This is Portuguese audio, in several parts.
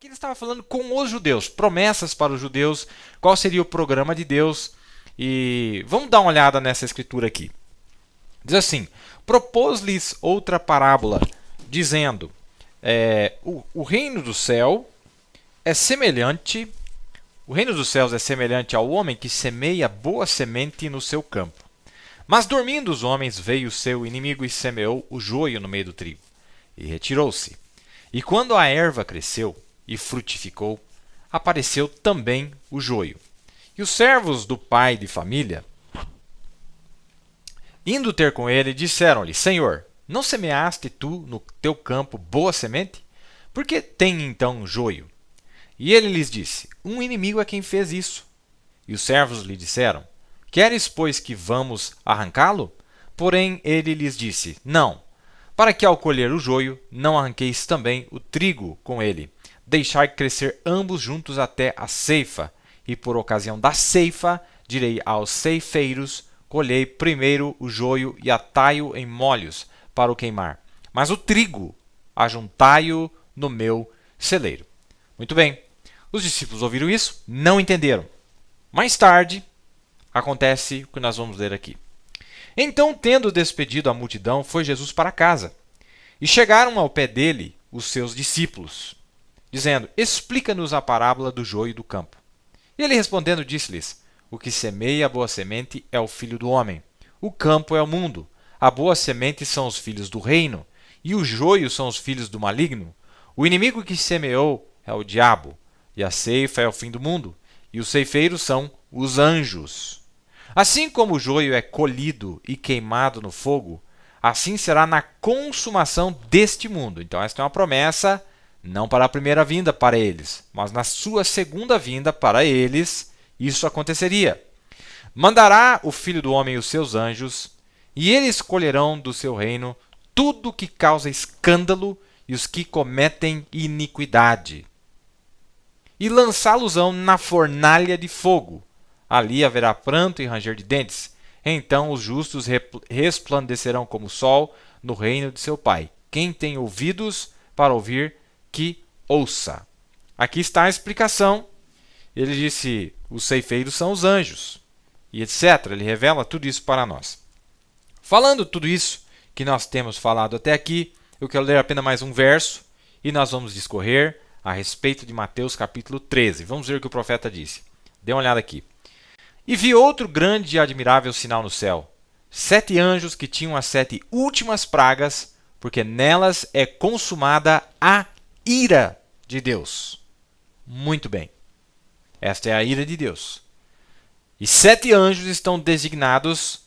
Aqui ele estava falando com os judeus, promessas para os judeus, qual seria o programa de Deus. E vamos dar uma olhada nessa escritura aqui. Diz assim: propôs-lhes outra parábola, dizendo, o reino do céu é semelhante, o reino dos céus é semelhante ao homem que semeia boa semente no seu campo. Mas dormindo os homens, veio o seu inimigo e semeou o joio no meio do trigo, e retirou-se. E quando a erva cresceu e frutificou, apareceu também o joio. E os servos do pai de família, indo ter com ele, disseram-lhe: Senhor, não semeaste tu no teu campo boa semente? Por que tem então joio? E ele lhes disse: um inimigo é quem fez isso. E os servos lhe disseram: queres, pois, que vamos arrancá-lo? Porém ele lhes disse: não, para que ao colher o joio, não arranqueis também o trigo com ele. Deixai crescer ambos juntos até a ceifa. E por ocasião da ceifa, direi aos ceifeiros: colhei primeiro o joio e atai-o em molhos para o queimar. Mas o trigo, ajuntai-o no meu celeiro. Muito bem. Os discípulos ouviram isso, não entenderam. Mais tarde, acontece o que nós vamos ler aqui. Então, tendo despedido a multidão, foi Jesus para casa. E chegaram ao pé dele os seus discípulos, dizendo: explica-nos a parábola do joio do campo. E ele respondendo disse-lhes: o que semeia a boa semente é o filho do homem. O campo é o mundo. A boa semente são os filhos do reino, e o joio são os filhos do maligno. O inimigo que semeou é o diabo, e a ceifa é o fim do mundo, e os ceifeiros são os anjos. Assim como o joio é colhido e queimado no fogo, assim será na consumação deste mundo. Então esta é uma promessa, não para a primeira vinda para eles, mas na sua segunda vinda para eles, isso aconteceria. Mandará o Filho do Homem os seus anjos, e eles colherão do seu reino tudo que causa escândalo e os que cometem iniquidade, e lançá-los-ão na fornalha de fogo. Ali haverá pranto e ranger de dentes. Então os justos resplandecerão como o sol no reino de seu Pai. Quem tem ouvidos para ouvir, que ouça. Aqui está a explicação. Ele disse: os ceifeiros são os anjos, e etc. Ele revela tudo isso para nós. Falando tudo isso que nós temos falado até aqui, eu quero ler apenas mais um verso e nós vamos discorrer a respeito de Mateus capítulo 13. Vamos ver o que o profeta disse. Dê uma olhada aqui. E vi outro grande e admirável sinal no céu: 7 anjos que tinham as 7 últimas pragas, porque nelas é consumada a ira de Deus. Muito bem. Esta é a ira de Deus. E 7 anjos estão designados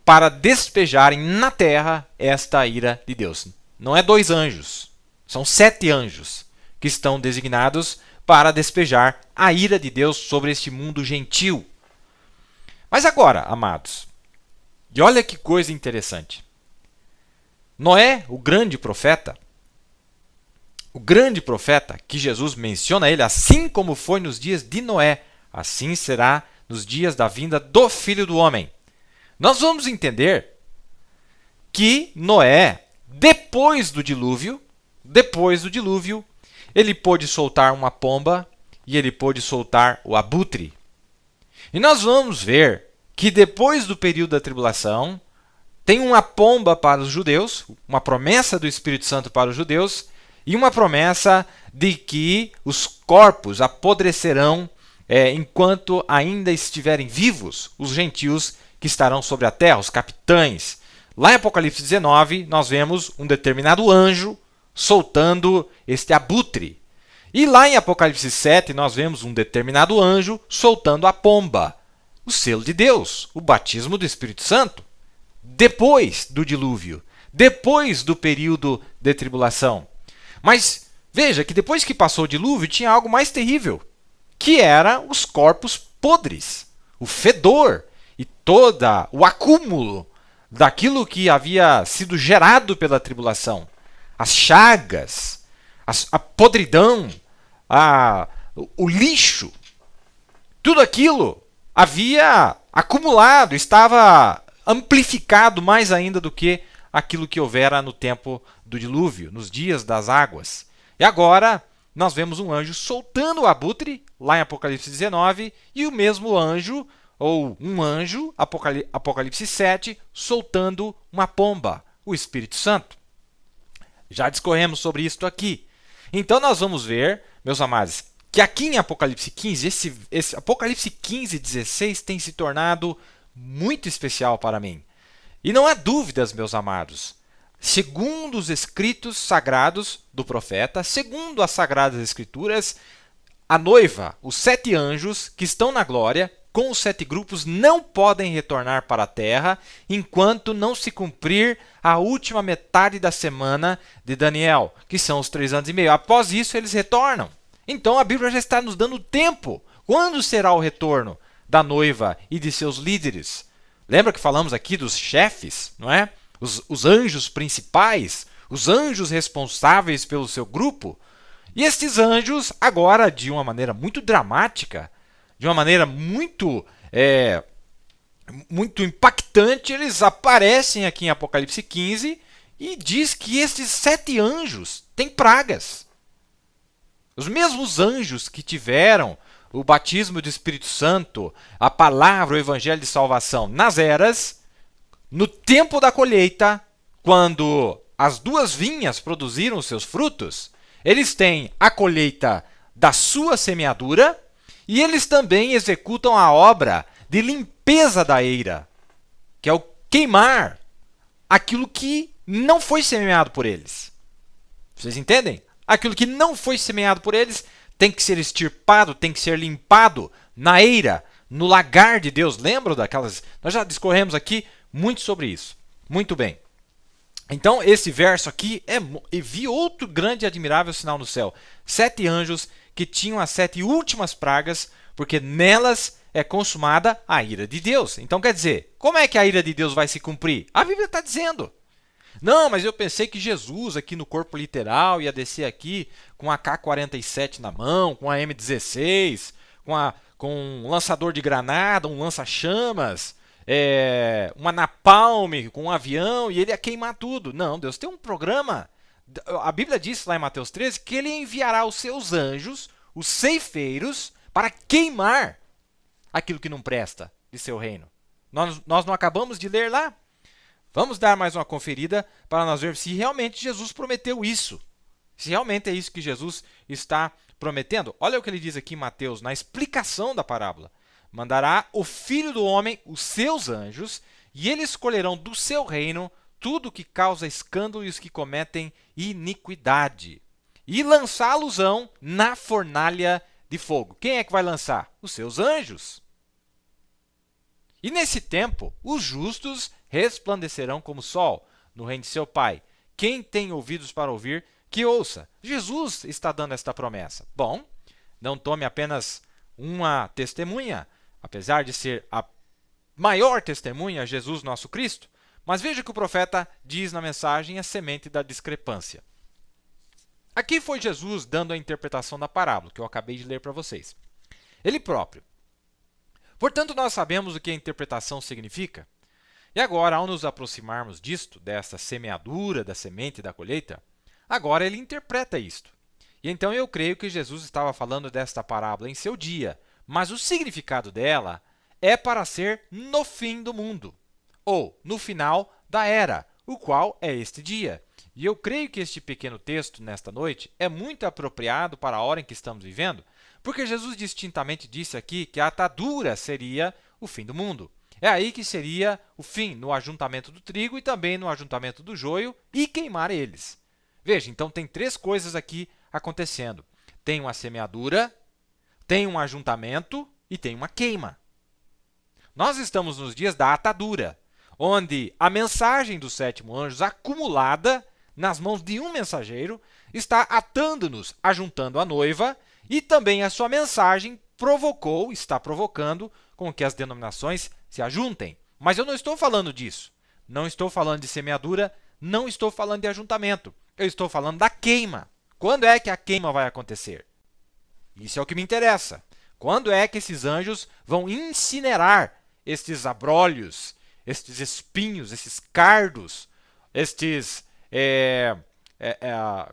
para despejarem na terra esta ira de Deus. Não é 2 anjos, são 7 anjos que estão designados para despejar a ira de Deus sobre este mundo gentil. Mas agora, amados, e olha que coisa interessante. Noé, o grande profeta que Jesus menciona ele, assim como foi nos dias de Noé, assim será nos dias da vinda do Filho do Homem. Nós vamos entender que Noé, depois do dilúvio, ele pôde soltar uma pomba e ele pôde soltar o abutre. E nós vamos ver que depois do período da tribulação, tem uma pomba para os judeus, uma promessa do Espírito Santo para os judeus, e uma promessa de que os corpos apodrecerão enquanto ainda estiverem vivos os gentios que estarão sobre a terra, os capitães. Lá em Apocalipse 19, nós vemos um determinado anjo soltando este abutre. E lá em Apocalipse 7, nós vemos um determinado anjo soltando a pomba, o selo de Deus, o batismo do Espírito Santo. Depois do dilúvio, depois do período de tribulação. Mas veja que depois que passou o dilúvio, tinha algo mais terrível, que era os corpos podres, o fedor e todo o acúmulo daquilo que havia sido gerado pela tribulação. As chagas, a podridão, o lixo, tudo aquilo havia acumulado, estava amplificado mais ainda do que aquilo que houvera no tempo do dilúvio, nos dias das águas. E agora nós vemos um anjo soltando o abutre, lá em Apocalipse 19, e o mesmo anjo, ou um anjo, Apocalipse 7, soltando uma pomba, o Espírito Santo. Já discorremos sobre isso aqui. Então nós vamos ver, meus amados, que aqui em Apocalipse 15, esse Apocalipse 15 e 16 tem se tornado muito especial para mim. E não há dúvidas, meus amados, segundo os escritos sagrados do profeta, segundo as sagradas escrituras, a noiva, os 7 anjos que estão na glória, com os 7 grupos, não podem retornar para a terra enquanto não se cumprir a última metade da semana de Daniel, que são os 3 anos e meio. Após isso, eles retornam. Então, a Bíblia já está nos dando tempo. Quando será o retorno da noiva e de seus líderes? Lembra que falamos aqui dos chefes, não é? Os anjos principais, os anjos responsáveis pelo seu grupo. E estes anjos, agora, de uma maneira muito dramática, de uma maneira muito impactante, eles aparecem aqui em Apocalipse 15 e diz que estes 7 anjos têm pragas. Os mesmos anjos que tiveram o batismo do Espírito Santo, a palavra, o evangelho de salvação nas eras, no tempo da colheita, quando as 2 vinhas produziram os seus frutos, eles têm a colheita da sua semeadura e eles também executam a obra de limpeza da eira, que é o queimar aquilo que não foi semeado por eles. Vocês entendem? Aquilo que não foi semeado por eles tem que ser extirpado, tem que ser limpado na eira, no lagar de Deus. Lembram daquelas? Nós já discorremos aqui muito sobre isso. Muito bem. Então, esse verso aqui e vi outro grande e admirável sinal no céu. 7 anjos que tinham as 7 últimas pragas, porque nelas é consumada a ira de Deus. Então, quer dizer, como é que a ira de Deus vai se cumprir? A Bíblia está dizendo. Não, mas eu pensei que Jesus, aqui no corpo literal, ia descer aqui com a K-47 na mão, com a M16, com um lançador de granada, um lança-chamas, uma napalm com um avião, e ele ia queimar tudo. Não, Deus tem um programa. A Bíblia diz lá em Mateus 13 que ele enviará os seus anjos, os ceifeiros, para queimar aquilo que não presta de seu reino. Nós não acabamos de ler lá? Vamos dar mais uma conferida para nós ver se realmente Jesus prometeu isso. Se realmente é isso que Jesus está prometendo. Olha o que ele diz aqui em Mateus, na explicação da parábola. Mandará o Filho do Homem os seus anjos, e eles escolherão do seu reino tudo que causa escândalo e os que cometem iniquidade, e lançá-los-ão na fornalha de fogo. Quem é que vai lançar? Os seus anjos. E nesse tempo, os justos resplandecerão como o sol no reino de seu Pai. Quem tem ouvidos para ouvir, que ouça. Jesus está dando esta promessa. Bom, não tome apenas uma testemunha, apesar de ser a maior testemunha, Jesus nosso Cristo, mas veja que o profeta diz na mensagem a semente da discrepância. Aqui foi Jesus dando a interpretação da parábola, que eu acabei de ler para vocês. Ele próprio. Portanto, nós sabemos o que a interpretação significa. E agora, ao nos aproximarmos disto, desta semeadura, da semente e da colheita, agora ele interpreta isto. E então eu creio que Jesus estava falando desta parábola em seu dia, mas o significado dela é para ser no fim do mundo, ou no final da era, o qual é este dia. E eu creio que este pequeno texto, nesta noite, é muito apropriado para a hora em que estamos vivendo, porque Jesus distintamente disse aqui que a atadura seria o fim do mundo. É aí que seria o fim, no ajuntamento do trigo e também no ajuntamento do joio e queimar eles. Veja, então tem 3 coisas aqui acontecendo. Tem uma semeadura, tem um ajuntamento e tem uma queima. Nós estamos nos dias da atadura, onde a mensagem do 7º anjo, acumulada nas mãos de um mensageiro, está atando-nos, ajuntando a noiva, e também a sua mensagem está provocando com que as denominações se ajuntem. Mas eu não estou falando disso. Não estou falando de semeadura, não estou falando de ajuntamento. Eu estou falando da queima. Quando é que a queima vai acontecer? Isso é o que me interessa. Quando é que esses anjos vão incinerar estes abrolhos, estes espinhos, esses cardos estes,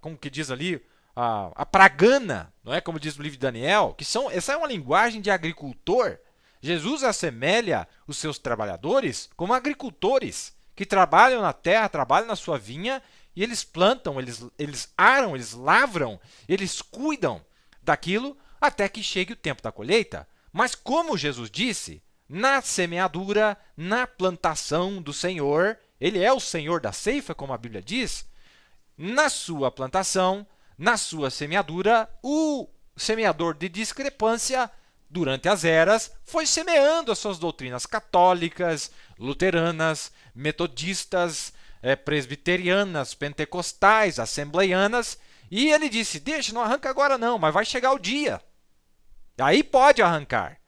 como que diz ali, a pragana, não é como diz no livro de Daniel, essa é uma linguagem de agricultor. Jesus assemelha os seus trabalhadores como agricultores que trabalham na terra, trabalham na sua vinha e eles plantam, eles aram, eles lavram, eles cuidam daquilo até que chegue o tempo da colheita. Mas como Jesus disse, na semeadura, na plantação do Senhor, ele é o Senhor da ceifa, como a Bíblia diz, na sua plantação, na sua semeadura, o semeador de discrepância, durante as eras, foi semeando as suas doutrinas católicas, luteranas, metodistas, presbiterianas, pentecostais, assembleianas, e ele disse, deixa, não arranca agora não, mas vai chegar o dia. Aí pode arrancar.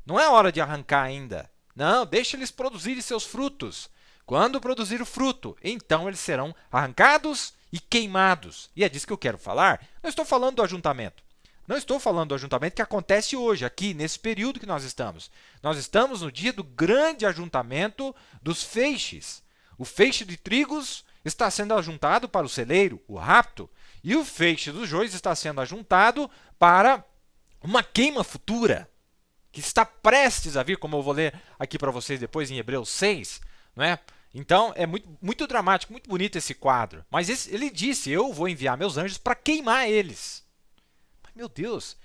Não é hora de arrancar ainda. Não, deixa eles produzirem seus frutos. Quando produzir o fruto, então eles serão arrancados e queimados. E é disso que eu quero falar. Não estou falando do ajuntamento. Não estou falando do ajuntamento que acontece hoje, aqui, nesse período que nós estamos. Nós estamos no dia do grande ajuntamento dos feixes. O feixe de trigos está sendo ajuntado para o celeiro, o rapto, e o feixe dos joios está sendo ajuntado para uma queima futura, que está prestes a vir, como eu vou ler aqui para vocês depois em Hebreus 6, não é? Então, é muito dramático, muito bonito esse quadro. Mas ele disse, eu vou enviar meus anjos para queimar eles. Meu Deus,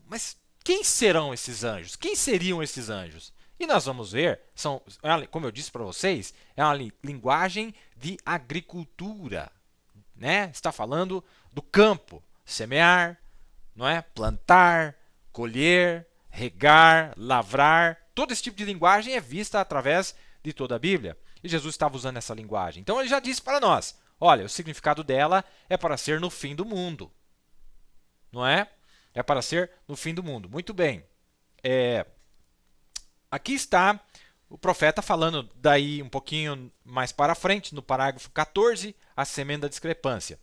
mas quem serão esses anjos? Quem seriam esses anjos? E nós vamos ver, como eu disse para vocês, é uma linguagem de agricultura, né? Está falando do campo, semear, não é? Plantar, colher, regar, lavrar. Todo esse tipo de linguagem é vista através de toda a Bíblia. E Jesus estava usando essa linguagem. Então ele já disse para nós, olha, o significado dela é para ser no fim do mundo. Não é? É para ser no fim do mundo. Muito bem. Aqui está o profeta falando daí um pouquinho mais para frente, no parágrafo 14, a semente da discrepância.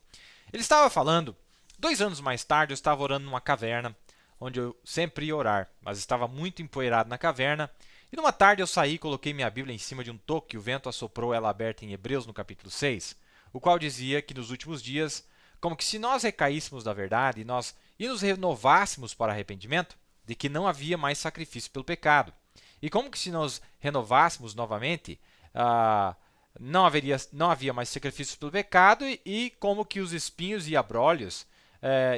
Ele estava falando, 2 anos mais tarde, eu estava orando numa caverna, onde eu sempre ia orar, mas estava muito empoeirado na caverna. E numa tarde eu saí e coloquei minha Bíblia em cima de um toco e o vento assoprou ela aberta em Hebreus, no capítulo 6, o qual dizia que nos últimos dias, como que se nós recaíssemos da verdade e nos renovássemos para arrependimento, de que não havia mais sacrifício pelo pecado. E como que se nos renovássemos novamente, não havia mais sacrifício pelo pecado e como que os espinhos e abrolhos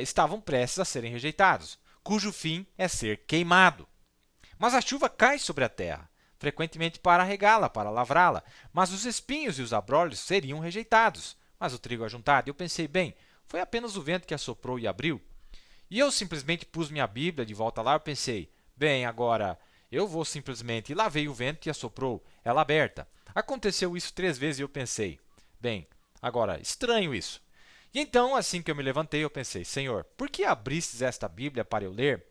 estavam prestes a serem rejeitados, cujo fim é ser queimado. Mas a chuva cai sobre a terra, frequentemente para regá-la, para lavrá-la, mas os espinhos e os abrolhos seriam rejeitados, mas o trigo ajuntado. Eu pensei, bem, foi apenas o vento que assoprou e abriu. E eu simplesmente pus minha Bíblia de volta lá, eu pensei, bem, agora eu vou simplesmente... E lá veio o vento e assoprou ela aberta. Aconteceu isso 3 vezes e eu pensei, bem, agora, estranho isso. E então, assim que eu me levantei, eu pensei, Senhor, por que abristes esta Bíblia para eu ler?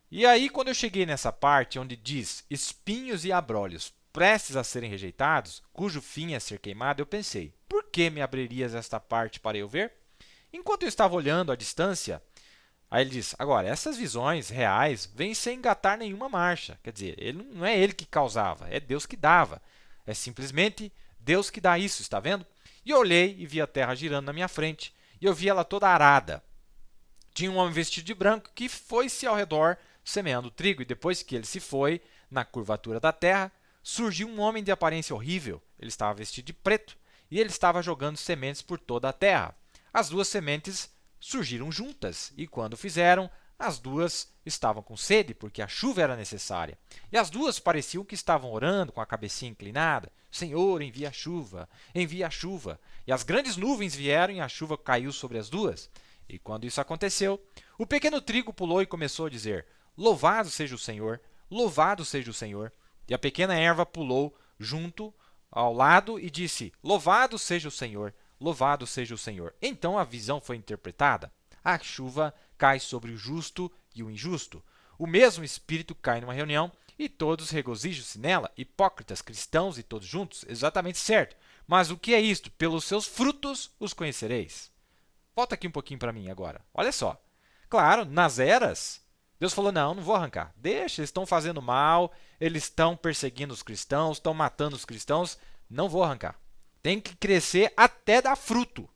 E aí, quando eu cheguei nessa parte onde diz espinhos e abrolhos prestes a serem rejeitados, cujo fim é ser queimado, eu pensei, por que me abririas esta parte para eu ver? Enquanto eu estava olhando à distância, aí ele diz, agora, essas visões reais vêm sem engatar nenhuma marcha. Quer dizer, não é ele que causava, é Deus que dava. É simplesmente Deus que dá isso, está vendo? E eu olhei e vi a terra girando na minha frente, e eu vi ela toda arada. Tinha um homem vestido de branco que foi-se ao redor semeando trigo, e depois que ele se foi, na curvatura da terra, surgiu um homem de aparência horrível. Ele estava vestido de preto, e ele estava jogando sementes por toda a terra. As 2 sementes surgiram juntas, e quando fizeram, as 2 estavam com sede, porque a chuva era necessária. E as 2 pareciam que estavam orando com a cabecinha inclinada. Senhor, envia a chuva, envia a chuva. E as grandes nuvens vieram e a chuva caiu sobre as 2. E quando isso aconteceu, o pequeno trigo pulou e começou a dizer, louvado seja o Senhor, louvado seja o Senhor. E a pequena erva pulou junto ao lado e disse, louvado seja o Senhor, louvado seja o Senhor. Então a visão foi interpretada. A chuva cai sobre o justo e o injusto. O mesmo Espírito cai numa reunião e todos regozijam-se nela, hipócritas, cristãos e todos juntos, exatamente certo. Mas o que é isto? Pelos seus frutos os conhecereis. Volta aqui um pouquinho para mim agora. Olha só. Claro, nas eras, Deus falou, não vou arrancar. Deixa, eles estão fazendo mal, eles estão perseguindo os cristãos, estão matando os cristãos, não vou arrancar. Tem que crescer até dar fruto.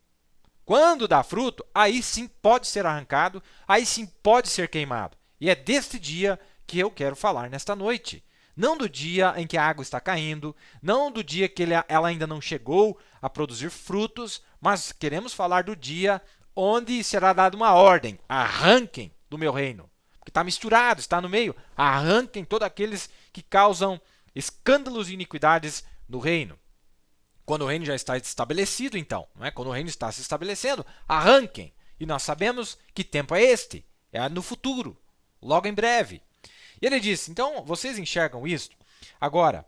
Quando dá fruto, aí sim pode ser arrancado, aí sim pode ser queimado. E é deste dia que eu quero falar nesta noite. Não do dia em que a água está caindo, não do dia que ela ainda não chegou a produzir frutos, mas queremos falar do dia onde será dada uma ordem: arranquem do meu reino. Porque está misturado, está no meio. Arranquem todos aqueles que causam escândalos e iniquidades no reino. Quando o reino já está estabelecido, então, não é? Quando o reino está se estabelecendo, arranquem. E nós sabemos que tempo é este. É no futuro, logo em breve. E ele disse, então, vocês enxergam isso? Agora,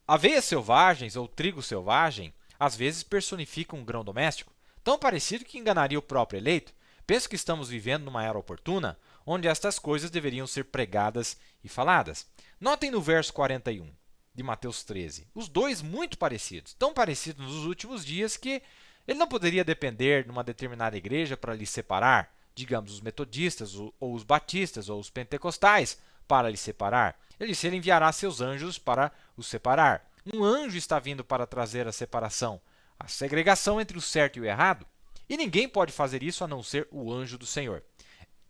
aveias selvagens ou trigo selvagem, às vezes personificam um grão doméstico, tão parecido que enganaria o próprio eleito. Penso que estamos vivendo numa era oportuna, onde estas coisas deveriam ser pregadas e faladas. Notem no verso 41 de Mateus 13, os dois muito parecidos, tão parecidos nos últimos dias que ele não poderia depender de uma determinada igreja para lhe separar, digamos, os metodistas, ou os batistas, ou os pentecostais, para lhe separar. Ele disse, ele enviará seus anjos para os separar. Um anjo está vindo para trazer a separação, a segregação entre o certo e o errado, e ninguém pode fazer isso a não ser o anjo do Senhor.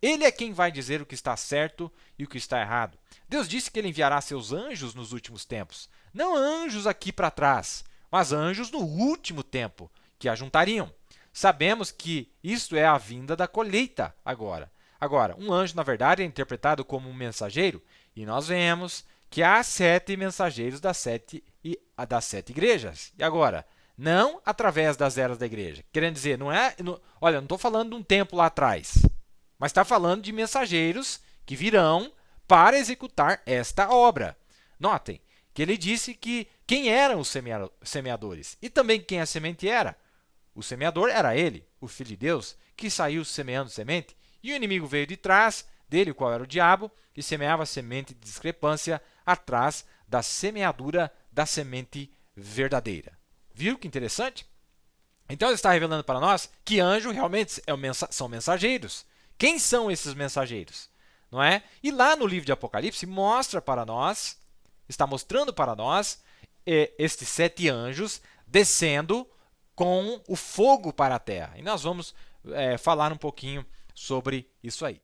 Ele é quem vai dizer o que está certo e o que está errado. Deus disse que ele enviará seus anjos nos últimos tempos. Não anjos aqui para trás, mas anjos no último tempo, que ajuntariam. Sabemos que isto é a vinda da colheita agora. Agora, um anjo, na verdade, é interpretado como um mensageiro, e nós vemos que há 7 mensageiros das 7 igrejas. E agora, não através das eras da igreja. Querendo dizer, olha, não estou falando de um tempo lá atrás, mas está falando de mensageiros que virão para executar esta obra. Notem que ele disse que quem eram os semeadores e também quem a semente era. O semeador era ele, o Filho de Deus, que saiu semeando semente, e o inimigo veio de trás dele, qual era o diabo, e semeava semente de discrepância atrás da semeadura da semente verdadeira. Viu que interessante? Então ele está revelando para nós que anjos realmente são mensageiros. Quem são esses mensageiros? Não é? E lá no livro de Apocalipse mostra para nós, está mostrando para nós estes 7 anjos descendo com o fogo para a terra. E nós vamos falar um pouquinho sobre isso aí.